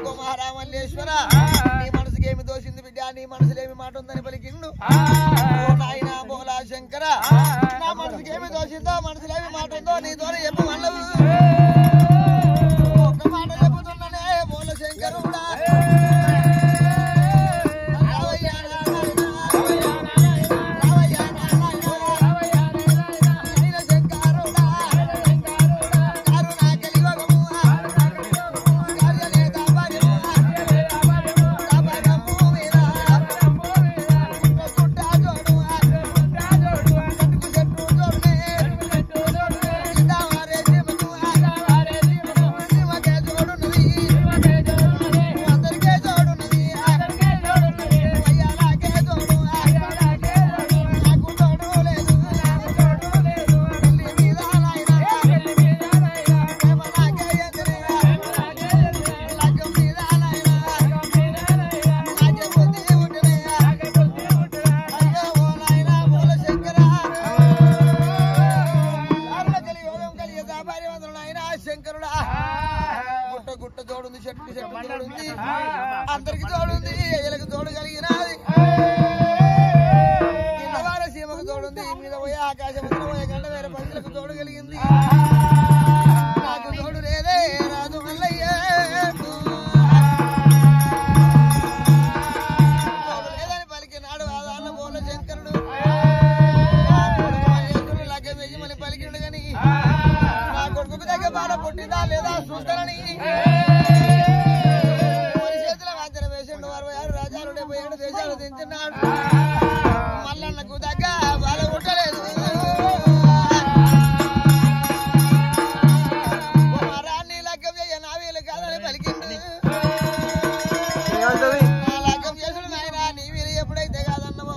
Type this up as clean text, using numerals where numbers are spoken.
మహారామల్లేశ్వర నీ మనసుకేమి దోషింది బిడ్డ నీ మనసులేమి మాట ఉందని పలికిండు నాయన బోలా శంకర నా మనసుకేమి దోషిందో మనసులేమి మాట ఉందో నీ ద్వారా చెప్పు వాళ్ళవు ఒక్క మాట చెబుతున్నానే బోల శంకరుడా అందరికి తోడుంది ఎలకు తోడు కలిగినది ఇన్నవార సీమకు తోడుంది మీద పోయే ఆకాశం పోయే గంట వేరే పక్షులకు తోడు కలిగింది నాకు తోడు లేదే రాజు మల్లయ్య తోడు లేదని పలికినాడు ఆదాన్న బోల శంకరుడు లగ్గ వెయ్యి మళ్ళీ పలికిండు గాని నా కొడుకు దగ్గర బాధ పుట్టిందా లేదా చూస్తానని దేశాలు దించున్నాడు మల్లన్నకు దగ్గ బాధ పుట్టలేదు రాణి లగ్గం చేయ నా వీలు కాదని పలికిండు నా లగ్గం చేసుడు నాయన నీ వీలు ఎప్పుడైతే కాదన్నమో